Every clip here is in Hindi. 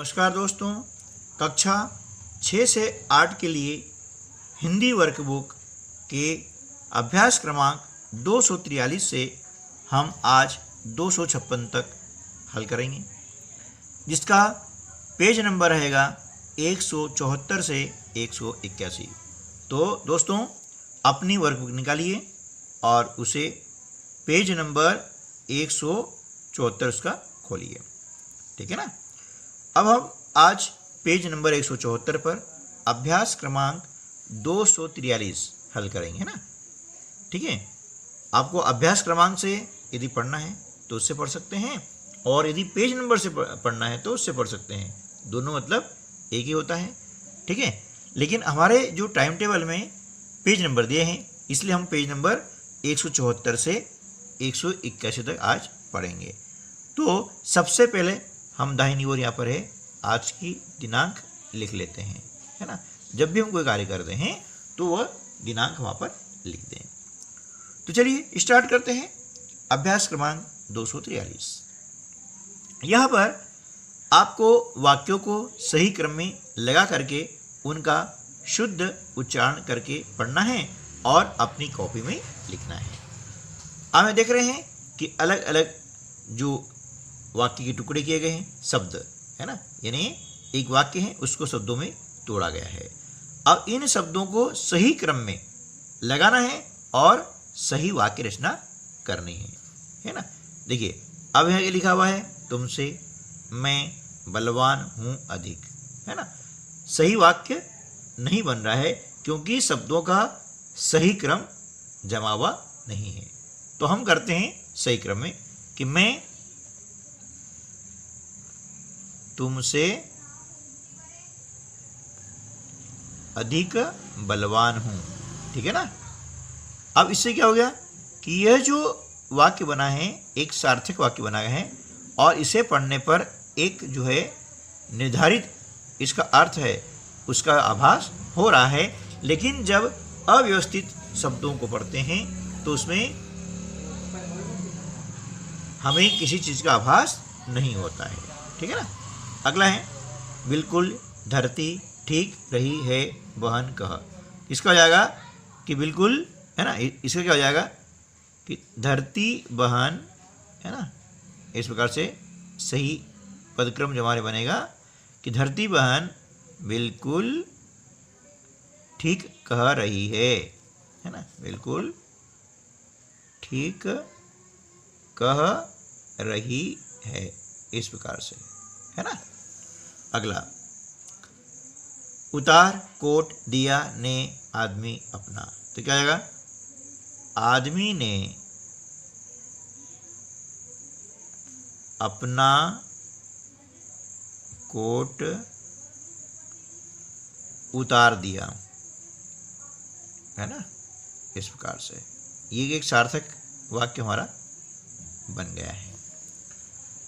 नमस्कार दोस्तों, कक्षा 6 से 8 के लिए हिंदी वर्कबुक के अभ्यास क्रमांक 243 से हम आज 256 तक हल करेंगे, जिसका पेज नंबर रहेगा 174 से 181। तो दोस्तों, अपनी वर्कबुक निकालिए और उसे पेज नंबर 174 उसका खोलिए। ठीक है ना। अब हम आज पेज नंबर 174 पर अभ्यास क्रमांक 243 हल करेंगे ना। ठीक है। आपको अभ्यास क्रमांक से यदि पढ़ना है तो उससे पढ़ सकते हैं, और यदि पेज नंबर से पढ़ना है तो उससे पढ़ सकते हैं। दोनों मतलब एक ही होता है। ठीक है। लेकिन हमारे जो टाइम टेबल में पेज नंबर दिए हैं, इसलिए हम पेज नंबर 174 से 181 तक आज पढ़ेंगे। तो सबसे पहले हम दाहिनी ओर यहाँ पर है आज की दिनांक लिख लेते हैं, है ना। जब भी हम कोई कार्य करते हैं तो वह दिनांक वहाँ पर लिख दें। तो चलिए स्टार्ट करते हैं अभ्यास क्रमांक 243। यहाँ पर आपको वाक्यों को सही क्रम में लगा करके उनका शुद्ध उच्चारण करके पढ़ना है और अपनी कॉपी में लिखना है। आप देख रहे हैं कि अलग अलग जो वाक्य के टुकड़े किए गए हैं, शब्द है ना, यानी एक वाक्य है उसको शब्दों में तोड़ा गया है। अब इन शब्दों को सही क्रम में लगाना है और सही वाक्य रचना करनी है ना। देखिए, अब यहाँ लिखा हुआ है तुमसे मैं बलवान हूँ अधिक, है ना। सही वाक्य नहीं बन रहा है क्योंकि शब्दों का सही क्रम जमा हुआ नहीं है। तो हम करते हैं सही क्रम में कि मैं तुमसे अधिक बलवान हूं। ठीक है ना। अब इससे क्या हो गया कि यह जो वाक्य बना है एक सार्थक वाक्य बना है, और इसे पढ़ने पर एक जो है निर्धारित इसका अर्थ है उसका आभास हो रहा है। लेकिन जब अव्यवस्थित शब्दों को पढ़ते हैं तो उसमें हमें किसी चीज़ का आभास नहीं होता है। ठीक है ना। अगला है बिल्कुल धरती ठीक रही है बहन कह। इसका हो जाएगा कि बिल्कुल, है ना, इसका क्या हो जाएगा कि धरती बहन, है ना। इस प्रकार से सही पदक्रम जो हमारे बनेगा कि धरती बहन बिल्कुल ठीक कह रही है ना, बिल्कुल ठीक कह रही है, इस प्रकार से, है ना। अगला, उतार कोट दिया ने आदमी अपना। तो क्या आएगा, आदमी ने अपना कोट उतार दिया, है ना। इस प्रकार से ये एक सार्थक वाक्य हमारा बन गया है।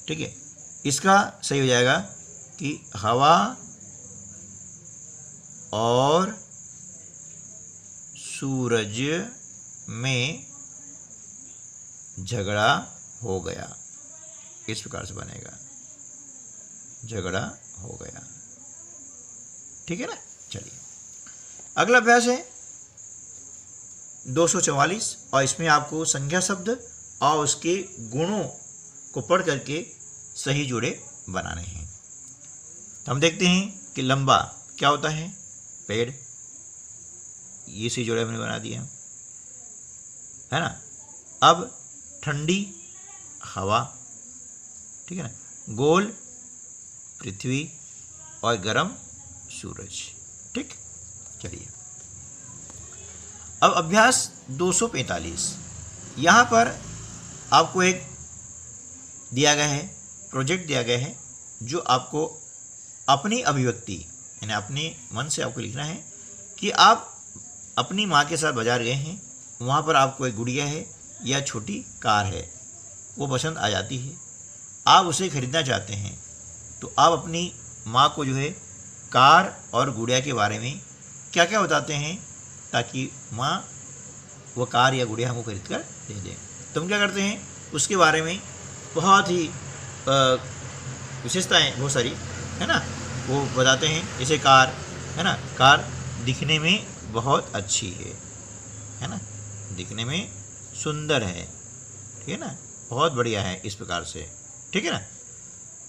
ठीक है। इसका सही हो जाएगा कि हवा और सूरज में झगड़ा हो गया, इस प्रकार से बनेगा, झगड़ा हो गया। ठीक है ना। चलिए अगला अभ्यास है 244, और इसमें आपको संज्ञा शब्द और उसके गुणों को पढ़ करके सही जोड़े बनाने हैं। तो हम देखते हैं कि लंबा क्या होता है, पेड़, ये सही जोड़े हमने बना दिया, है ना। अब ठंडी हवा, ठीक है ना, गोल पृथ्वी और गर्म सूरज। ठीक। चलिए अब अभ्यास 245। यहाँ पर आपको एक दिया गया है, प्रोजेक्ट दिया गया है, जो आपको अपनी अभिव्यक्ति यानी अपने मन से आपको लिखना है कि आप अपनी माँ के साथ बाजार गए हैं, वहाँ पर आपको एक गुड़िया है या छोटी कार है, वो पसंद आ जाती है, आप उसे खरीदना चाहते हैं। तो आप अपनी माँ को जो है कार और गुड़िया के बारे में क्या क्या बताते हैं ताकि माँ वो कार या गुड़िया हमको खरीद कर दे दें। तो हम क्या करते हैं उसके बारे में बहुत ही विशेषताएं बहुत सारी है ना, वो बताते हैं। जैसे कार, है ना, कार दिखने में बहुत अच्छी है ना, दिखने में सुंदर है, ठीक है ना, बहुत बढ़िया है, इस प्रकार से, ठीक है ना।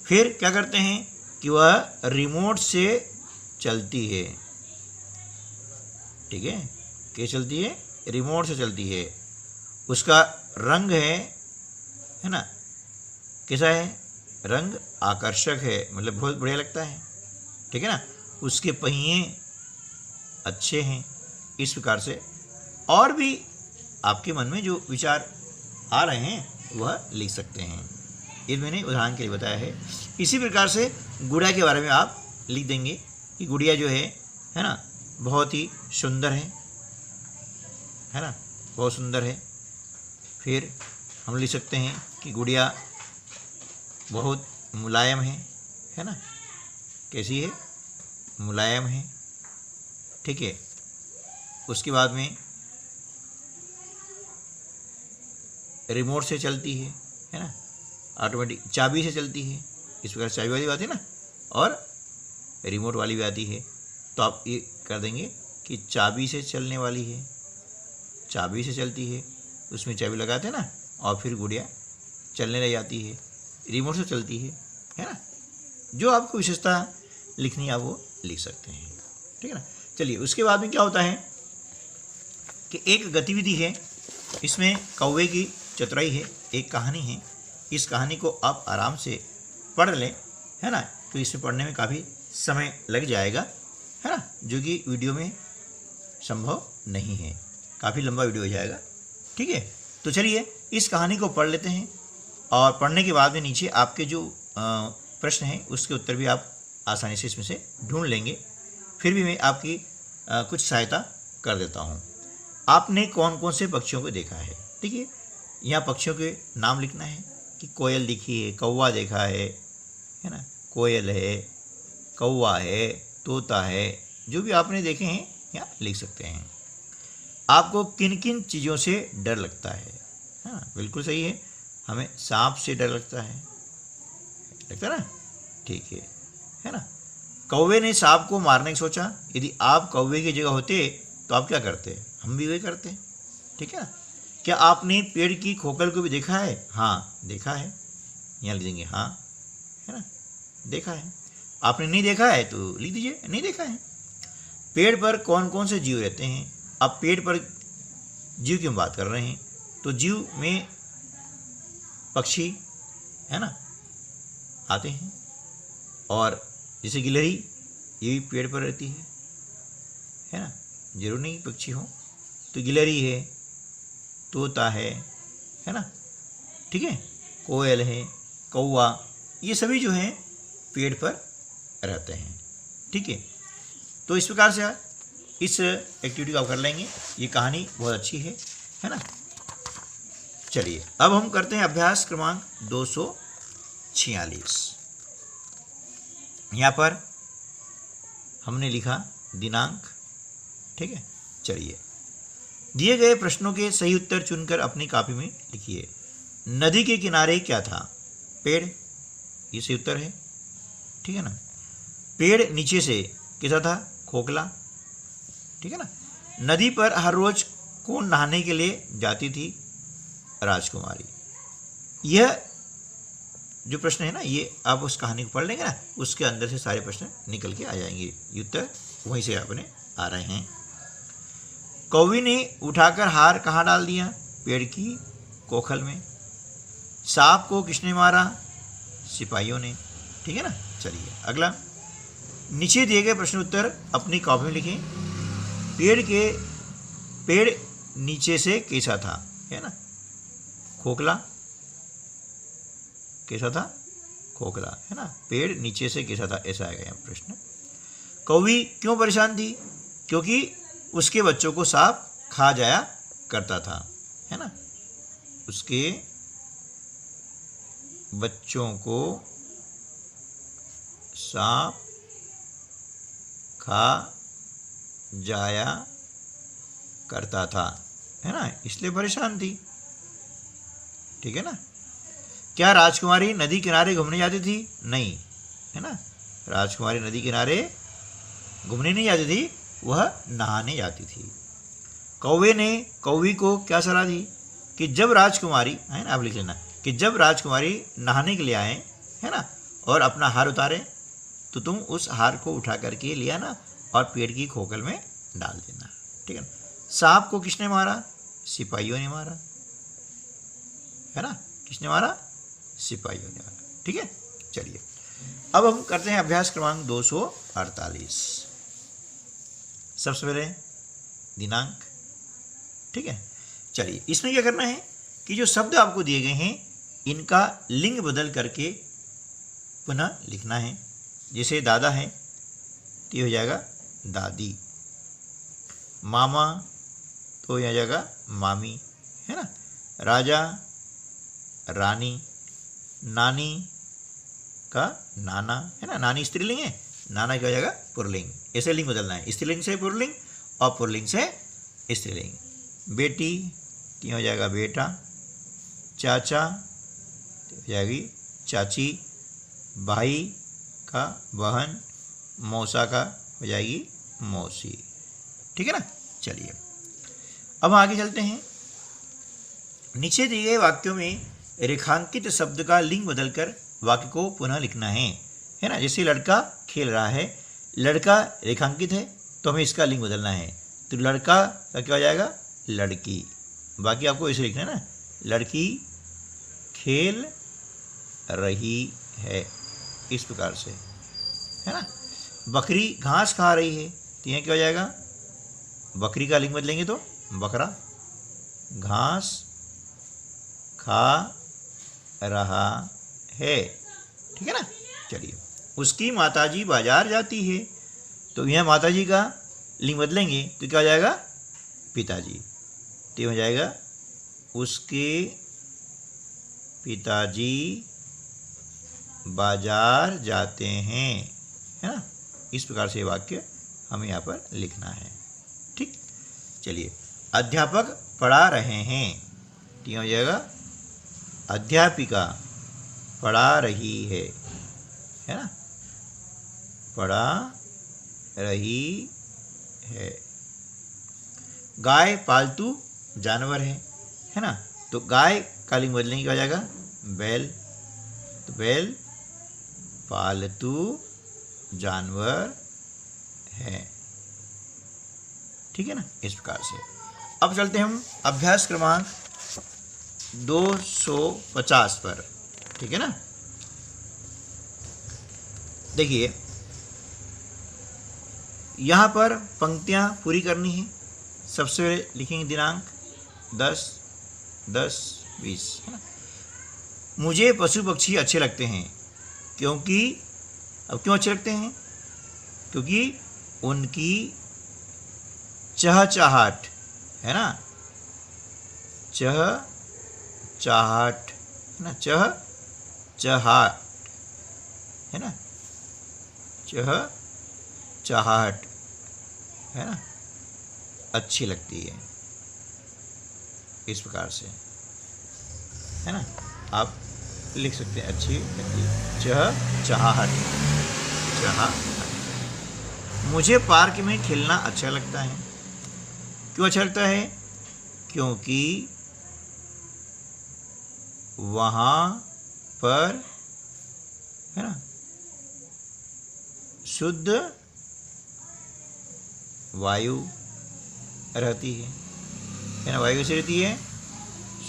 फिर क्या करते हैं कि वह रिमोट से चलती है, ठीक है, क्या चलती है, रिमोट से चलती है। उसका रंग है ना, कैसा है, रंग आकर्षक है, मतलब बहुत बढ़िया लगता है, ठीक है ना। उसके पहिए अच्छे हैं, इस प्रकार से। और भी आपके मन में जो विचार आ रहे हैं वह लिख सकते हैं। ये मैंने उदाहरण के लिए बताया है। इसी प्रकार से गुड़िया के बारे में आप लिख देंगे कि गुड़िया जो है ना, बहुत ही सुंदर है ना, बहुत सुंदर है। फिर हम लिख सकते हैं कि गुड़िया बहुत मुलायम है ना, कैसी है, मुलायम है, ठीक है। उसके बाद में रिमोट से चलती है ना, ऑटोमेटिक चाबी से चलती है, इस प्रकार चाबी वाली बात है ना, और रिमोट वाली भी आती है। तो आप ये कर देंगे कि चाबी से चलने वाली है, चाबी से चलती है, उसमें चाबी लगाते हैं ना, और फिर गुड़िया चलने लग जाती है, रिमोट से चलती है ना। जो आपको विशेषता लिखनी है आप वो लिख सकते हैं, ठीक है ना। चलिए, उसके बाद में क्या होता है कि एक गतिविधि है, इसमें कौवे की चतुराई है, एक कहानी है। इस कहानी को आप आराम से पढ़ लें, है ना, तो इसे पढ़ने में काफ़ी समय लग जाएगा, है ना, जो कि वीडियो में संभव नहीं है, काफ़ी लंबा वीडियो हो जाएगा, ठीक है। तो चलिए इस कहानी को पढ़ लेते हैं, और पढ़ने के बाद में नीचे आपके जो प्रश्न हैं उसके उत्तर भी आप आसानी से इसमें से ढूंढ लेंगे। फिर भी मैं आपकी कुछ सहायता कर देता हूँ। आपने कौन कौन से पक्षियों को देखा है, ठीक है। यहाँ पक्षियों के नाम लिखना है कि कोयल दिखी है, कौवा देखा है ना, कोयल है, कौवा है, तोता है, जो भी आपने देखे हैं यहाँ लिख सकते हैं। आपको किन किन चीज़ों से डर लगता है, हाँ बिल्कुल सही है, हमें सांप से डर लगता है ना, ठीक है ना। कौवे ने सांप को मारने की सोचा, यदि आप कौवे की जगह होते तो आप क्या करते, हम भी वही करते, ठीक है ना। क्या आपने पेड़ की खोखल को भी देखा है, हाँ देखा है, यहाँ लिख देंगे हाँ, है ना, देखा है। आपने नहीं देखा है तो लिख दीजिए नहीं देखा है। पेड़ पर कौन कौन से जीव रहते हैं, अब पेड़ पर जीव की हम बात कर रहे हैं, तो जीव में पक्षी है ना आते हैं, और जैसे गिलहरी ये भी पेड़ पर रहती है ना, जरूर नहीं पक्षी हो, तो गिलहरी है, तोता है ना, ठीक है, कोयल है, कौवा, ये सभी जो हैं पेड़ पर रहते हैं, ठीक है। तो इस प्रकार से इस एक्टिविटी को आप कर लेंगे। ये कहानी बहुत अच्छी है ना। चलिए अब हम करते हैं अभ्यास क्रमांक 246। यहाँ पर हमने लिखा दिनांक, ठीक है। चलिए दिए गए प्रश्नों के सही उत्तर चुनकर अपनी कॉपी में लिखिए। नदी के किनारे क्या था, पेड़, ये सही उत्तर है, ठीक है ना। पेड़ नीचे से कैसा था, खोखला, ठीक है ना। नदी पर हर रोज कौन नहाने के लिए जाती थी, राजकुमारी। यह जो प्रश्न है ना, ये आप उस कहानी को पढ़ लेंगे ना, उसके अंदर से सारे प्रश्न निकल के आ जाएंगे, ये उत्तर वहीं से अपने आ रहे हैं। कौवी ने उठाकर हार कहाँ डाल दिया, पेड़ की खोखल में। सांप को किसने मारा, सिपाहियों ने, ठीक है ना। चलिए अगला, नीचे दिए गए प्रश्न उत्तर अपनी कॉपी में लिखें। पेड़ नीचे से कैसा था, है ना, खोखला, कैसा था, खोखला, है ना। पेड़ नीचे से कैसा था, ऐसा आएगा यहाँ प्रश्न। कौवी क्यों परेशान थी, क्योंकि उसके बच्चों को सांप खा जाया करता था, है ना, उसके बच्चों को सांप खा जाया करता था, है ना, इसलिए परेशान थी, ठीक है ना। क्या राजकुमारी नदी किनारे घूमने जाती थी, नहीं, है ना, राजकुमारी नदी किनारे घूमने नहीं जाती थी, वह नहाने जाती थी। कौवे ने कौवी को क्या सलाह दी कि जब राजकुमारी, है ना, आप लिख लेना, कि जब राजकुमारी नहाने के लिए आए, है ना, और अपना हार उतारे, तो तुम उस हार को उठा करके ले आना और पेड़ की खोखल में डाल देना, ठीक है ना। सांप को किसने मारा? सिपाहियों ने मारा, है ना। किसने मारा? सिपाहियों ने मारा, ठीक है। चलिए अब हम करते हैं अभ्यास क्रमांक 248। सबसे पहले दिनांक, ठीक है। चलिए इसमें क्या करना है कि जो शब्द आपको दिए गए हैं इनका लिंग बदल करके पुनः लिखना है। जैसे दादा है तो ये हो जाएगा दादी, मामा तो यह हो जाएगा मामी, है ना। राजा रानी, नानी का नाना, है ना। नानी स्त्रीलिंग है, नाना क्या हो जाएगा पुल्लिंग। ऐसे लिंग बदलना है, स्त्रीलिंग से पुल्लिंग और पुल्लिंग से स्त्रीलिंग। बेटी तो हो जाएगा बेटा, चाचा तो हो जाएगी चाची, भाई का बहन, मौसा का हो जाएगी मौसी, ठीक है ना। चलिए अब आगे चलते हैं। नीचे दिए गए वाक्यों में रेखांकित शब्द का लिंग बदलकर वाक्य को पुनः लिखना है ना। जैसे लड़का खेल रहा है, लड़का रेखांकित है तो हमें इसका लिंग बदलना है, तो लड़का का क्या हो जाएगा लड़की। बाकी आपको ऐसे लिखना है ना, लड़की खेल रही है, इस प्रकार से, है ना। बकरी घास खा रही है तो यह क्या हो जाएगा, बकरी का लिंग बदलेंगे तो बकरा घास खा रहा है, ठीक है ना। चलिए उसकी माताजी बाजार जाती है तो यह माताजी का लिंग बदलेंगे तो क्या हो जाएगा पिताजी, तो हो जाएगा उसके पिताजी बाजार जाते हैं, है ना। इस प्रकार से वाक्य हमें यहाँ पर लिखना है, ठीक। चलिए अध्यापक पढ़ा रहे हैं तो हो जाएगा अध्यापिका पढ़ा रही है ना, पढ़ा रही है। गाय पालतू जानवर है ना, तो गाय का लिंग बदलने क्या हो जाएगा बैल, तो बैल पालतू जानवर है, ठीक है ना। इस प्रकार से अब चलते हैं हम अभ्यास क्रमांक 250 पर, ठीक है ना। देखिए यहाँ पर पंक्तियाँ पूरी करनी है। सबसे पहले लिखेंगे दिनांक 10/10/20, है ना। मुझे पशु पक्षी अच्छे लगते हैं क्योंकि, अब क्यों अच्छे लगते हैं, क्योंकि उनकी चहचहाट, है ना, चहचहाट, है ना, चहचहाट, है ना, चहचहाट, है ना, अच्छी लगती है, इस प्रकार से, है ना। आप लिख सकते हैं अच्छी लगती है, चहचहाट, चहचहाट। मुझे पार्क में खेलना अच्छा लगता है, क्यों अच्छा लगता है, क्योंकि वहाँ पर, है ना, शुद्ध वायु रहती है ना, वायु कैसी रहती है,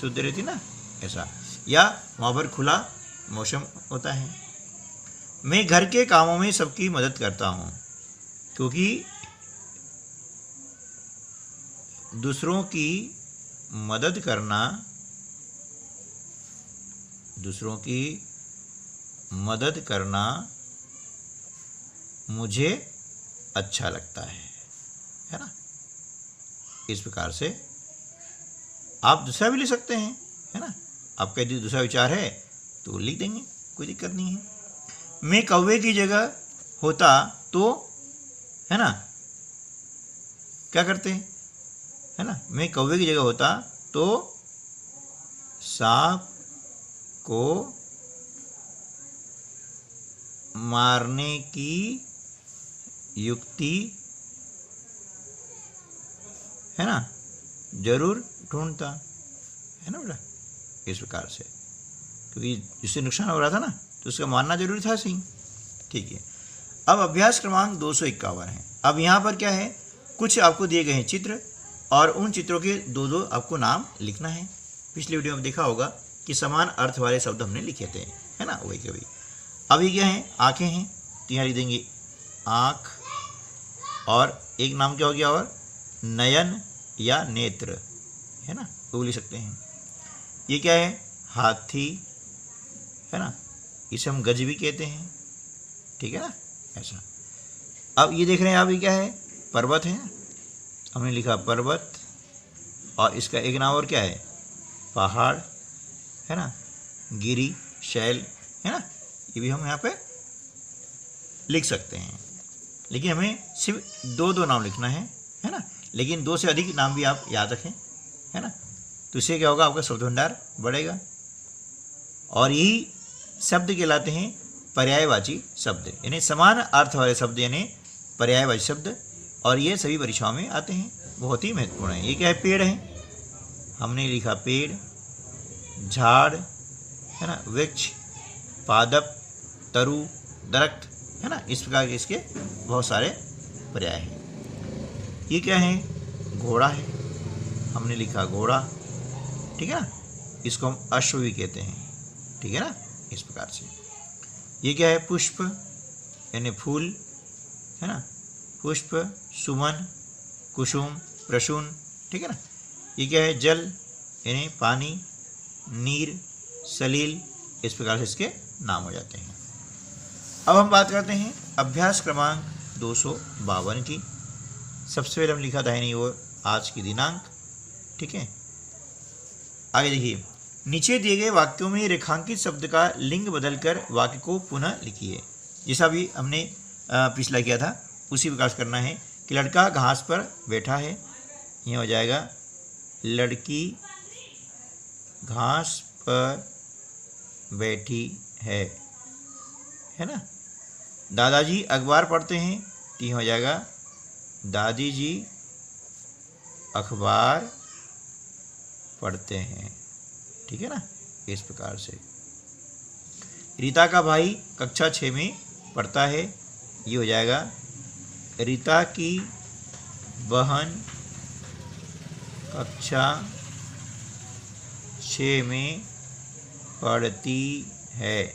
शुद्ध रहती है ना, ऐसा। या वहाँ पर खुला मौसम होता है। मैं घर के कामों में सबकी मदद करता हूँ क्योंकि दूसरों की मदद करना, दूसरों की मदद करना मुझे अच्छा लगता है ना। इस प्रकार से आप दूसरा भी ले सकते हैं, है ना। आपका यदि दूसरा विचार है तो लिख देंगे, कोई दिक्कत नहीं है। मैं कौवे की जगह होता तो, है ना, क्या करते हैं, है ना, मैं कौवे की जगह होता तो सांप को मारने की युक्ति है ना जरूर ढूंढता, है ना बेटा, इस प्रकार से, क्योंकि जिससे नुकसान हो रहा था ना तो उसका मारना जरूरी था। सही, ठीक है। अब अभ्यास क्रमांक 251 है। अब यहाँ पर क्या है, कुछ आपको दिए गए हैं चित्र और उन चित्रों के दो दो आपको नाम लिखना है। पिछली वीडियो में देखा होगा कि समान अर्थ वाले शब्द हमने लिखे थे, है ना, वही कभी। अभी क्या है, आँखें हैं तो यहाँ लिख देंगे आँख, और एक नाम क्या हो गया और नयन या नेत्र, है ना, वो लिख सकते हैं। ये क्या है, हाथी, है ना, इसे हम गज भी कहते हैं, ठीक है ना, ऐसा। अब ये देख रहे हैं आप, ये क्या है, पर्वत है, हमने लिखा पर्वत, और इसका एक नाम और क्या है, पहाड़, है ना, गिरी, शैल, है ना, ये भी हम यहाँ पे लिख सकते हैं। लेकिन हमें सिर्फ दो दो नाम लिखना है ना, लेकिन दो से अधिक नाम भी आप याद रखें, है ना, तो इससे क्या होगा, आपका शब्द भंडार बढ़ेगा। और यही शब्द कहलाते हैं पर्यायवाची शब्द, यानी समान अर्थ वाले शब्द यानी पर्यायवाची शब्द, और ये सभी परीक्षाओं में आते हैं, बहुत ही महत्वपूर्ण है। ये क्या है, पेड़ है, हमने लिखा पेड़, झाड़, है ना, वृक्ष, पादप, तरु, दरख्त, है ना, इस प्रकार के इसके बहुत सारे पर्याय हैं। ये क्या है, घोड़ा है, हमने लिखा घोड़ा, ठीक है ना, इसको हम अश्व भी कहते हैं, ठीक है ना, इस प्रकार से। ये क्या है, पुष्प यानी फूल, है ना, पुष्प, सुमन, कुसुम, प्रसून, ठीक है ना। ये क्या है, जल यानी पानी, नीर, सलील, इस प्रकार से इसके नाम हो जाते हैं। अब हम बात करते हैं अभ्यास क्रमांक 252 की। सबसे पहले हम लिखा दाहिनी ओर आज की दिनांक, ठीक है। आगे देखिए, नीचे दिए गए वाक्यों में रेखांकित शब्द का लिंग बदलकर वाक्य को पुनः लिखिए। जैसा भी हमने पिछला किया था उसी प्रकार से करना है कि लड़का घास पर बैठा है, ये हो जाएगा लड़की घास पर बैठी है ना। दादाजी अखबार पढ़ते हैं तो ये हो जाएगा दादी जी अखबार पढ़ते हैं, ठीक है ना, इस प्रकार से। रीता का भाई कक्षा 6 में पढ़ता है, ये हो जाएगा रीता की बहन कक्षा 6 में पढ़ती है,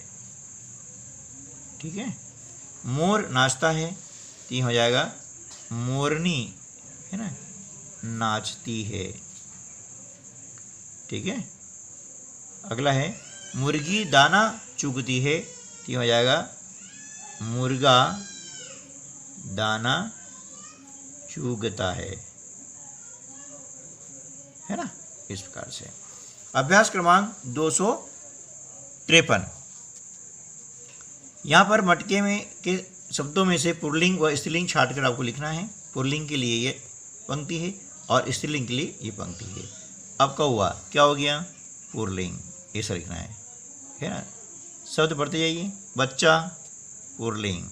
ठीक है। मोर नाचता है तो ये हो जाएगा मोरनी, है ना, नाचती है, ठीक है। अगला है मुर्गी दाना चुगती है तो ये हो जाएगा मुर्गा दाना चुगता है ना, इस प्रकार से। अभ्यास क्रमांक 253। यहाँ पर मटके में के शब्दों में से पुल्लिंग व स्त्रीलिंग छांटकर आपको लिखना है। पुल्लिंग के लिए ये पंक्ति है और स्त्रीलिंग के लिए ये पंक्ति है। अब का हुआ क्या हो गया, पुल्लिंग, ऐसा लिखना है ना। शब्द पढ़ते जाइए, बच्चा पुल्लिंग,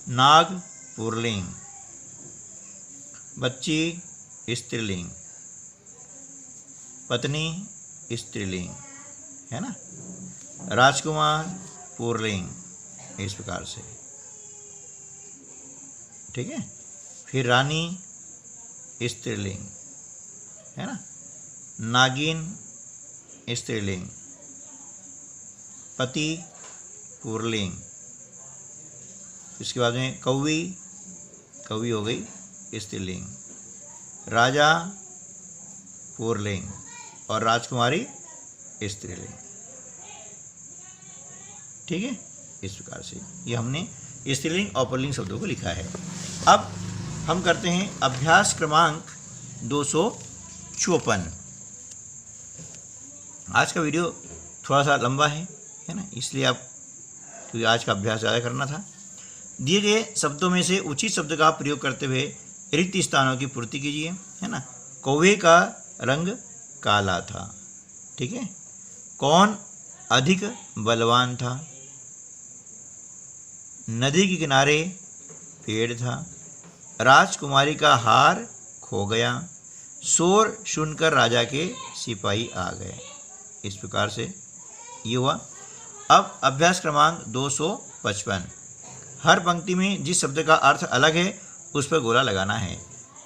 नाग पुल्लिंग, बच्ची स्त्रीलिंग, पत्नी स्त्रीलिंग, है ना। राजकुमार पुल्लिंग, इस प्रकार से, ठीक है। फिर रानी स्त्रीलिंग, है ना। नागिन स्त्रीलिंग, पति पुल्लिंग, इसके बाद में कौवी, कौवी हो गई स्त्रीलिंग, राजा पुल्लिंग और राजकुमारी स्त्रीलिंग, ठीक है। इस प्रकार से ये हमने स्त्रीलिंग और पुल्लिंग शब्दों को लिखा है। अब हम करते हैं अभ्यास क्रमांक 254। आज का वीडियो थोड़ा सा लंबा है ना, इसलिए आप, क्योंकि आज का अभ्यास ज़्यादा करना था। दिए गए शब्दों में से उचित शब्द का प्रयोग करते हुए रिक्त स्थानों की पूर्ति कीजिए, है ना। कौवे का रंग काला था, ठीक है। कौन अधिक बलवान था, नदी के किनारे पेड़ था। राजकुमारी का हार खो गया। शोर सुनकर राजा के सिपाही आ गए। इस प्रकार से ये हुआ। अब अभ्यास क्रमांक 255। हर पंक्ति में जिस शब्द का अर्थ अलग है उस पर गोला लगाना है।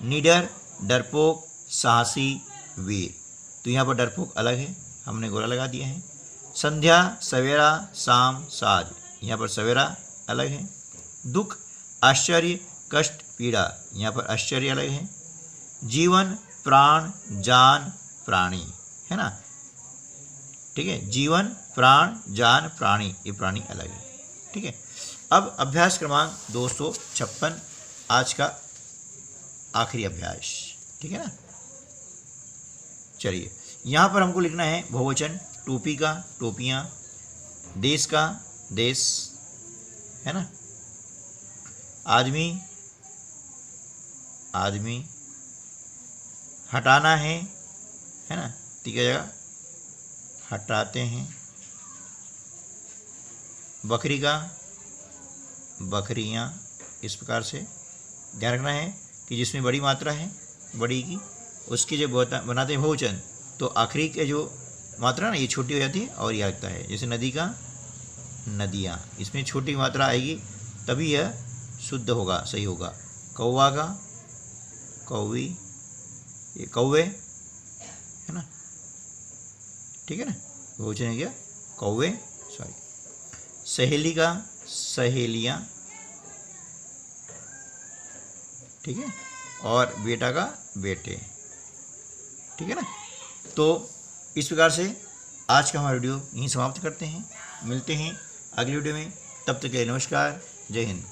निडर, डरपोक, साहसी, वीर। तो यहाँ पर डरपोक अलग है, हमने गोला लगा दिया है। संध्या, सवेरा, शाम, साज। यहाँ पर सवेरा अलग है। दुख, आश्चर्य, कष्ट, पीड़ा। यहाँ पर आश्चर्य अलग है। जीवन, प्राण, जान, प्राणी, है ना। ठीक है, जीवन, प्राण, जान, प्राणी, ये प्राणी अलग है। ठीक है। अब अभ्यास क्रमांक 256, आज का आखिरी अभ्यास। ठीक है ना। चलिए, यहाँ पर हमको लिखना है बहुवचन। टोपी का, टोपियाँ। देश का, देश, है ना। आदमी, आदमी। हटाना है ना, ठीक है, जगह हटाते हैं। बकरी का, बकरियाँ। इस प्रकार से ध्यान रखना है कि जिसमें बड़ी मात्रा है, बड़ी की, उसकी जब बनाते हैं बहुवचन तो आखिरी के जो मात्रा ना ये छोटी हो जाती है और यह लगता है। जैसे नदी का, नदियाँ, इसमें छोटी मात्रा आएगी तभी यह शुद्ध होगा, सही होगा। कौवा का, कौवी, ये कौवे, है ना। ठीक है ना, बहुवचन है क्या, कौवे, सॉरी। सहेली का, सहेलियाँ, ठीक है। और बेटा का, बेटे, ठीक है ना। तो इस प्रकार से आज का हमारा वीडियो यहीं समाप्त करते हैं। मिलते हैं अगले वीडियो में, तब तक के लिए नमस्कार, जय हिंद।